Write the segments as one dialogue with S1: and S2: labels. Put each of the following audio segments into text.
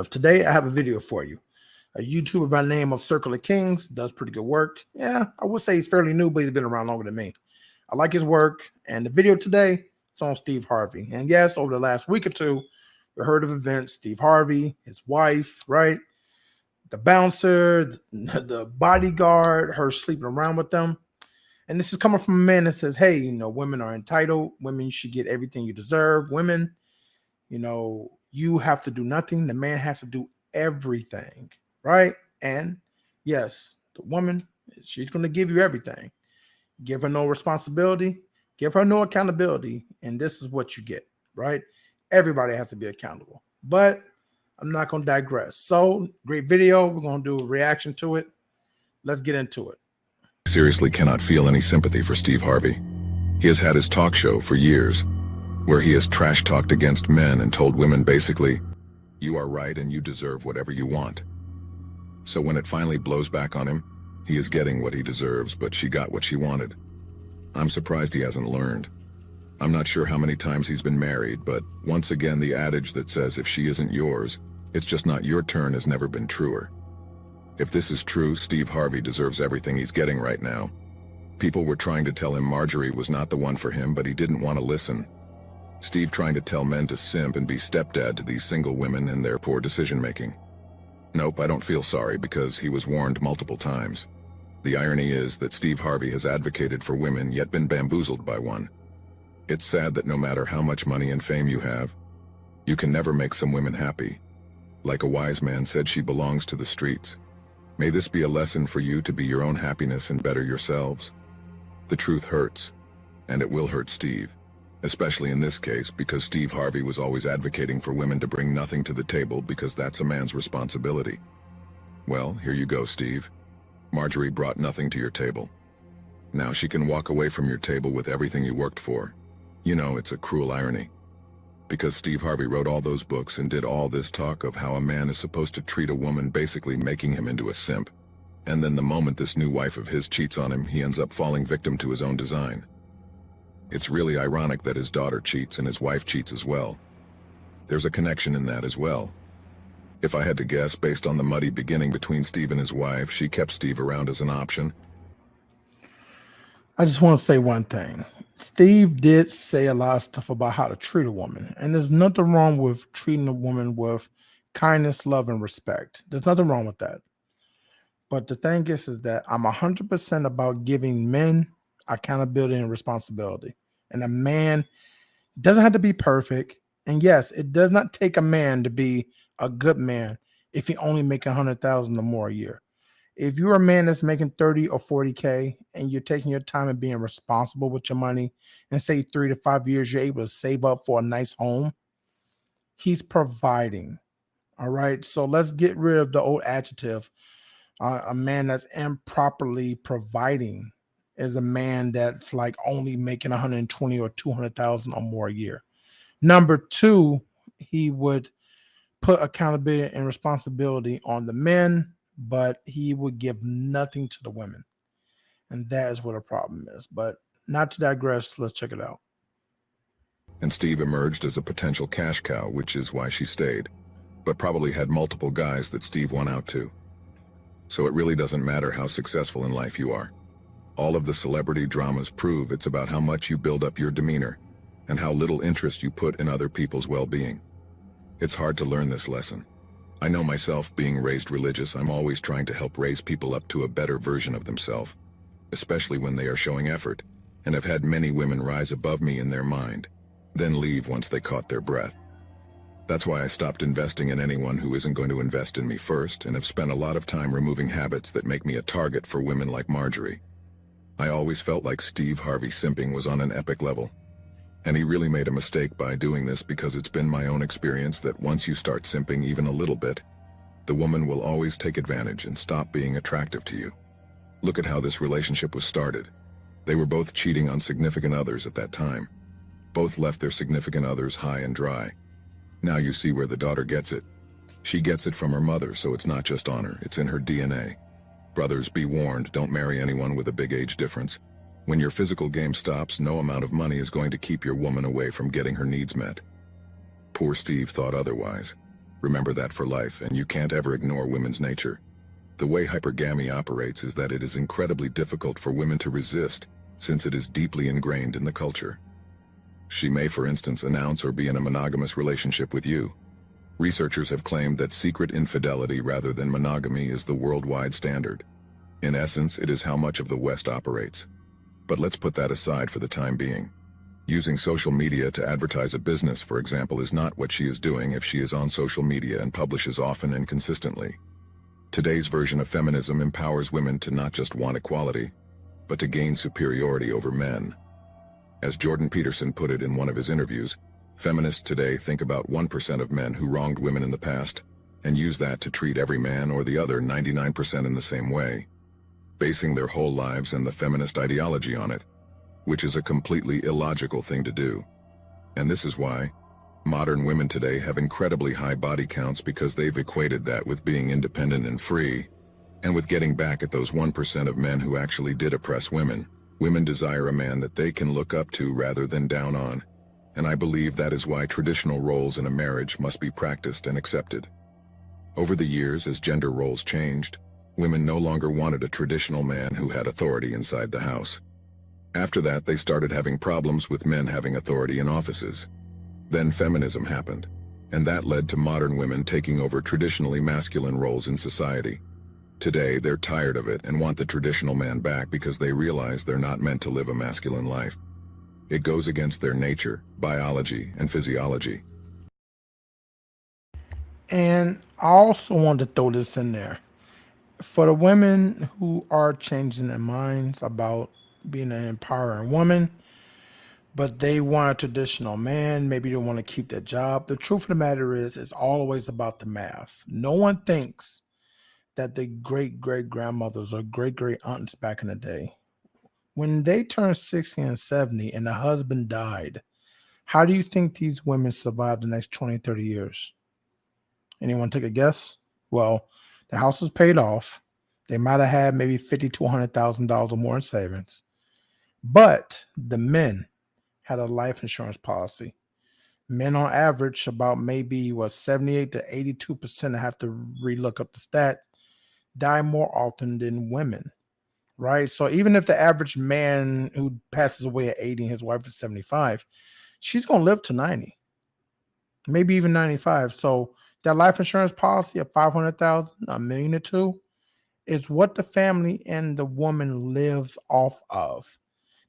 S1: Today, I have a video for you. A YouTuber by the name of Circle of Kings does pretty good work. Yeah, I would say he's fairly new, but he's been around longer than me. I like his work, and the video today is on Steve Harvey. And yes, over the last week or two, we heard of events. Steve Harvey, his wife, right? The bouncer, the bodyguard, her sleeping around with them. And this is coming from a man that says, hey, women are entitled. Women should get everything you deserve. Women, you have to do nothing. The man has to do everything, right? And yes, the woman, she's going to give you everything. Give her no responsibility, give her no accountability, and this is what you get, right? Everybody has to be accountable. But I'm not going to digress. So, great video. We're going to do a reaction to it. Let's get into it.
S2: Seriously cannot feel any sympathy for Steve Harvey. He has had his talk show for years, where he has trash-talked against men and told women basically, you are right and you deserve whatever you want. So when it finally blows back on him, he is getting what he deserves, but she got what she wanted. I'm surprised he hasn't learned. I'm not sure how many times he's been married, but once again the adage that says if she isn't yours, it's just not your turn has never been truer. If this is true, Steve Harvey deserves everything he's getting right now. People were trying to tell him Marjorie was not the one for him, but he didn't want to listen. Steve trying to tell men to simp and be stepdad to these single women and their poor decision-making. Nope, I don't feel sorry because he was warned multiple times. The irony is that Steve Harvey has advocated for women yet been bamboozled by one. It's sad that no matter how much money and fame you have, you can never make some women happy. Like a wise man said, she belongs to the streets. May this be a lesson for you to be your own happiness and better yourselves. The truth hurts, and it will hurt Steve, especially in this case because Steve Harvey was always advocating for women to bring nothing to the table because that's a man's responsibility. Well, here you go, Steve. Marjorie brought nothing to your table. Now she can walk away from your table with everything you worked for. You know, it's a cruel irony. Because Steve Harvey wrote all those books and did all this talk of how a man is supposed to treat a woman, basically making him into a simp. And then the moment this new wife of his cheats on him, he ends up falling victim to his own design. It's really ironic that his daughter cheats and his wife cheats as well. There's a connection in that as well. If I had to guess, based on the muddy beginning between Steve and his wife, she kept Steve around as an option.
S1: I just want to say one thing. Steve did say a lot of stuff about how to treat a woman, and there's nothing wrong with treating a woman with kindness, love, and respect. There's nothing wrong with that. But the thing is that I'm 100% about giving men accountability and responsibility. And a man doesn't have to be perfect. And yes, it does not take a man to be a good man if he only making 100,000 or more a year. If you're a man that's making 30 or 40K and you're taking your time and being responsible with your money and say 3 to 5 years, you're able to save up for a nice home, he's providing. All right. So let's get rid of the old adjective. A man that's improperly providing is a man that's like only making 120 or 200,000 or more a year. Number two, he would put accountability and responsibility on the men, but he would give nothing to the women. And that is what a problem is. But not to digress, let's check it out.
S2: And Steve emerged as a potential cash cow, which is why she stayed, but probably had multiple guys that Steve won out to. So it really doesn't matter how successful in life you are. All of the celebrity dramas prove it's about how much you build up your demeanor and how little interest you put in other people's well-being. It's hard to learn this lesson. I know myself, being raised religious, I'm always trying to help raise people up to a better version of themselves, especially when they are showing effort, and have had many women rise above me in their mind, then leave once they caught their breath. That's why I stopped investing in anyone who isn't going to invest in me first, and have spent a lot of time removing habits that make me a target for women like Marjorie. I always felt like Steve Harvey simping was on an epic level. And he really made a mistake by doing this because it's been my own experience that once you start simping even a little bit, the woman will always take advantage and stop being attractive to you. Look at how this relationship was started. They were both cheating on significant others at that time. Both left their significant others high and dry. Now you see where the daughter gets it. She gets it from her mother, so it's not just on her, it's in her DNA. Brothers, be warned, don't marry anyone with a big age difference. When your physical game stops, no amount of money is going to keep your woman away from getting her needs met. Poor Steve thought otherwise. Remember that for life, and you can't ever ignore women's nature. The way hypergamy operates is that it is incredibly difficult for women to resist, since it is deeply ingrained in the culture. She may, for instance, announce or be in a monogamous relationship with you. Researchers have claimed that secret infidelity rather than monogamy is the worldwide standard. In essence, it is how much of the West operates. But let's put that aside for the time being. Using social media to advertise a business, for example, is not what she is doing if she is on social media and publishes often and consistently. Today's version of feminism empowers women to not just want equality, but to gain superiority over men. As Jordan Peterson put it in one of his interviews, feminists today think about 1% of men who wronged women in the past, and use that to treat every man or the other 99% in the same way, basing their whole lives and the feminist ideology on it, which is a completely illogical thing to do. And this is why modern women today have incredibly high body counts, because they've equated that with being independent and free, and with getting back at those 1% of men who actually did oppress women. Women desire a man that they can look up to rather than down on, and I believe that is why traditional roles in a marriage must be practiced and accepted. Over the years, as gender roles changed, women no longer wanted a traditional man who had authority inside the house. After that, they started having problems with men having authority in offices. Then feminism happened, and that led to modern women taking over traditionally masculine roles in society. Today, they're tired of it and want the traditional man back because they realize they're not meant to live a masculine life. It goes against their nature, biology, and physiology.
S1: And I also want to throw this in there. For the women who are changing their minds about being an empowering woman, but they want a traditional man, maybe they want to keep their job. The truth of the matter is, it's always about the math. No one thinks that the great great grandmothers or great great aunts back in the day, when they turned 60 and 70 and the husband died, how do you think these women survived the next 20, 30 years? Anyone take a guess? Well, the house was paid off. They might have had maybe $50,000 to $100,000 or more in savings. But the men had a life insurance policy. Men on average, about maybe 78 to 82%, I have to relook up the stat, die more often than women, right? So even if the average man who passes away at 80 and his wife is 75, she's going to live to 90, maybe even 95. So that life insurance policy of 500,000, a million or two, is what the family and the woman lives off of.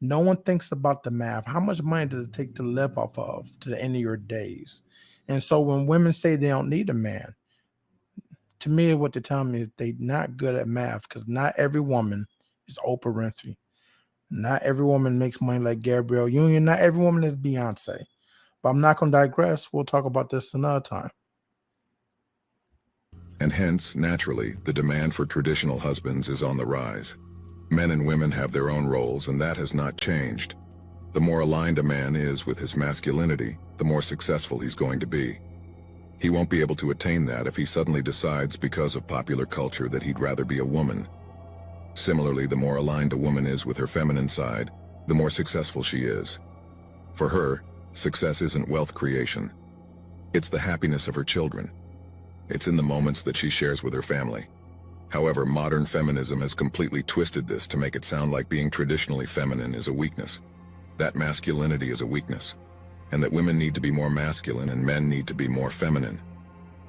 S1: No one thinks about the math. How much money does it take to live off of to the end of your days? And so when women say they don't need a man, to me, what they tell me is they're not good at math, because not every woman is Oprah Winfrey. Not every woman makes money like Gabrielle Union. Not every woman is Beyonce. But I'm not going to digress. We'll talk about this another time.
S2: And hence, naturally, the demand for traditional husbands is on the rise. Men and women have their own roles, and that has not changed. The more aligned a man is with his masculinity, the more successful he's going to be. He won't be able to attain that if he suddenly decides because of popular culture that he'd rather be a woman. Similarly, the more aligned a woman is with her feminine side, the more successful she is. For her, success isn't wealth creation. It's the happiness of her children. It's in the moments that she shares with her family. However, modern feminism has completely twisted this to make it sound like being traditionally feminine is a weakness. That masculinity is a weakness, and that women need to be more masculine and men need to be more feminine.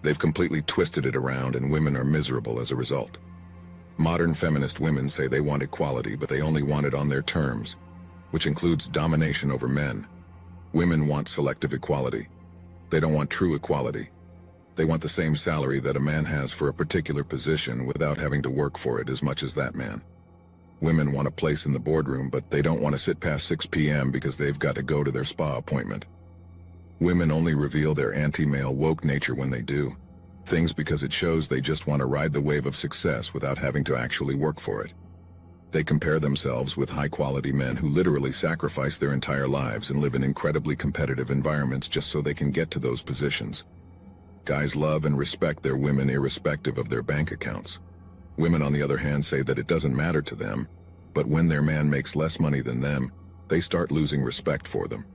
S2: They've completely twisted it around, and women are miserable as a result. Modern feminist women say they want equality, but they only want it on their terms, which includes domination over men. Women want selective equality. They don't want true equality. They want the same salary that a man has for a particular position without having to work for it as much as that man. Women want a place in the boardroom, but they don't want to sit past 6 p.m. because they've got to go to their spa appointment. Women only reveal their anti-male woke nature when they do things because it shows they just want to ride the wave of success without having to actually work for it. They compare themselves with high-quality men who literally sacrifice their entire lives and live in incredibly competitive environments just so they can get to those positions. Guys love and respect their women irrespective of their bank accounts. Women, on the other hand, say that it doesn't matter to them, but when their man makes less money than them, they start losing respect for them.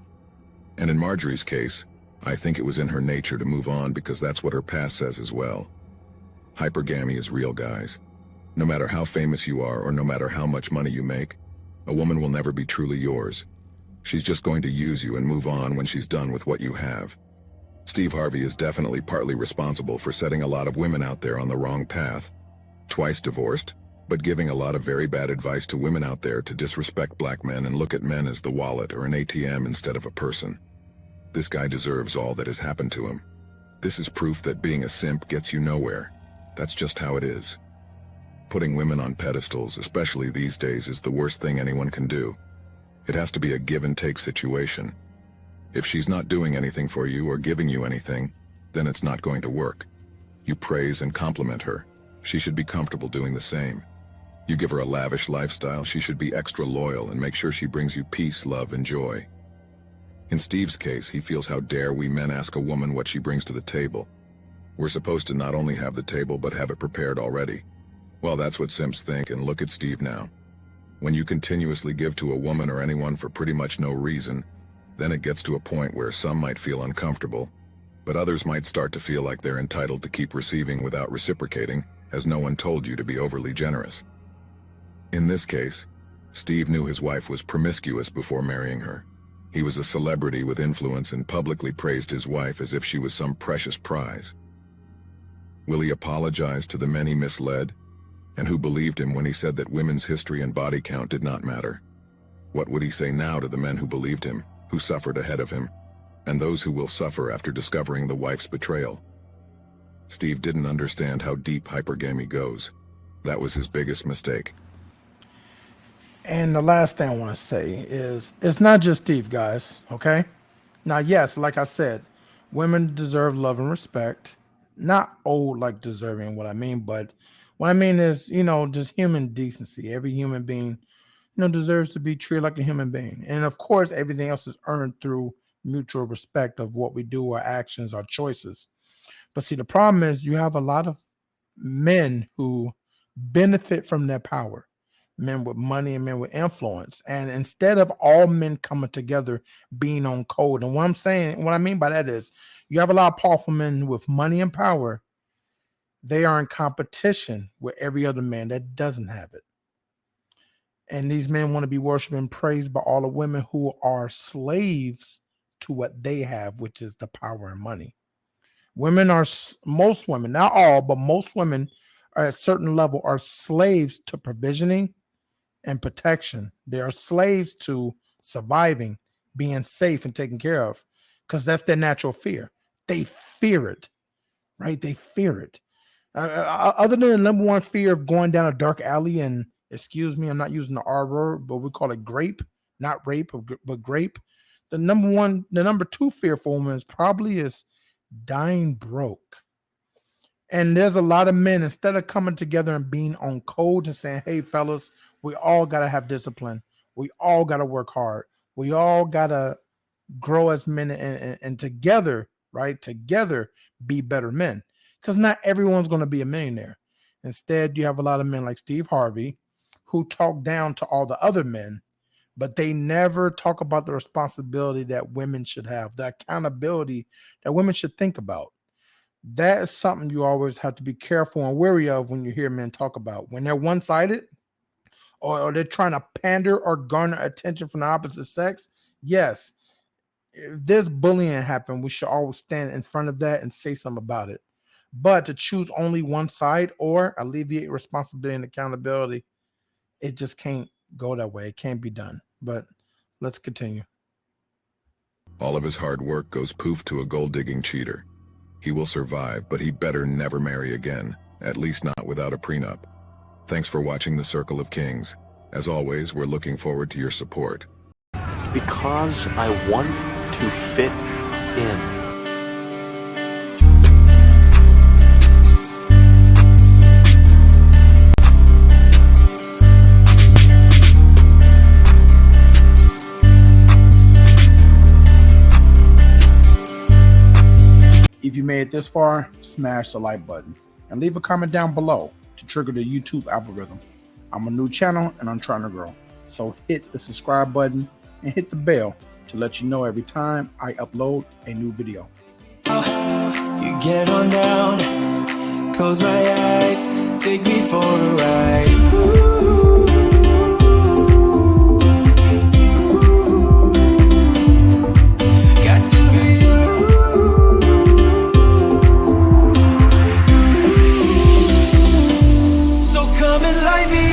S2: And in Marjorie's case, I think it was in her nature to move on because that's what her past says as well. Hypergamy is real, guys. No matter how famous you are or no matter how much money you make, a woman will never be truly yours. She's just going to use you and move on when she's done with what you have. Steve Harvey is definitely partly responsible for setting a lot of women out there on the wrong path. Twice divorced, but giving a lot of very bad advice to women out there to disrespect black men and look at men as the wallet or an ATM instead of a person. This guy deserves all that has happened to him. This is proof that being a simp gets you nowhere. That's just how it is. Putting women on pedestals, especially these days, is the worst thing anyone can do. It has to be a give-and-take situation. If she's not doing anything for you or giving you anything, then it's not going to work. You praise and compliment her. She should be comfortable doing the same. You give her a lavish lifestyle, she should be extra loyal and make sure she brings you peace, love, and joy. In Steve's case, he feels how dare we men ask a woman what she brings to the table. We're supposed to not only have the table but have it prepared already. Well, that's what simps think, and look at Steve now. When you continuously give to a woman or anyone for pretty much no reason, then it gets to a point where some might feel uncomfortable, but others might start to feel like they're entitled to keep receiving without reciprocating, as no one told you to be overly generous. In this case, Steve knew his wife was promiscuous before marrying her. He was a celebrity with influence and publicly praised his wife as if she was some precious prize. Will he apologize to the men he misled, and who believed him when he said that women's history and body count did not matter? What would he say now to the men who believed him, who suffered ahead of him, and those who will suffer after discovering the wife's betrayal? Steve didn't understand how deep hypergamy goes. That was his biggest mistake.
S1: And the last thing I want to say is it's not just Steve, guys, okay? Now, yes, like I said, women deserve love and respect. Not old like deserving what I mean, but what I mean is, just human decency. Every human being, deserves to be treated like a human being. And of course, everything else is earned through mutual respect of what we do, our actions, our choices. But see, the problem is you have a lot of men who benefit from their power, men with money and men with influence. And instead of all men coming together being on code, and what I mean by that is you have a lot of powerful men with money and power. They are in competition with every other man that doesn't have it. And these men want to be worshiped and praised by all the women who are slaves to what they have, which is the power and money. Most women, not all, but most women are at a certain level are slaves to provisioning and protection. They are slaves to surviving, being safe and taken care of, because that's their natural fear. They fear it, right? They fear it. Other than the number one fear of going down a dark alley and, excuse me, I'm not using the R word, but we call it grape, not rape, but grape. The number two fear for women is dying broke. And there's a lot of men, instead of coming together and being on code and saying, hey, fellas, we all got to have discipline. We all got to work hard. We all got to grow as men and together, right? Together be better men. Because not everyone's going to be a millionaire. Instead, you have a lot of men like Steve Harvey who talk down to all the other men, but they never talk about the responsibility that women should have, the accountability that women should think about. That is something you always have to be careful and wary of when you hear men talk about. When they're one-sided or they're trying to pander or garner attention from the opposite sex, yes, if there's bullying happen, we should always stand in front of that and say something about it. But to choose only one side or alleviate responsibility and accountability, it just can't go that way. It can't be done. But let's continue.
S2: All of his hard work goes poof to a gold-digging cheater. He will survive, but he better never marry again, at least not without a prenup. Thanks for watching The Circle of Kings. As always, we're looking forward to your support.
S3: Because I want to fit in.
S1: If you made it this far, smash the like button and leave a comment down below to trigger the YouTube algorithm. I'm a new channel and I'm trying to grow. So hit the subscribe button and hit the bell to let you know every time I upload a new video.
S4: You get on down, close my eyes, take me for a ride. Got to be you. So come and light me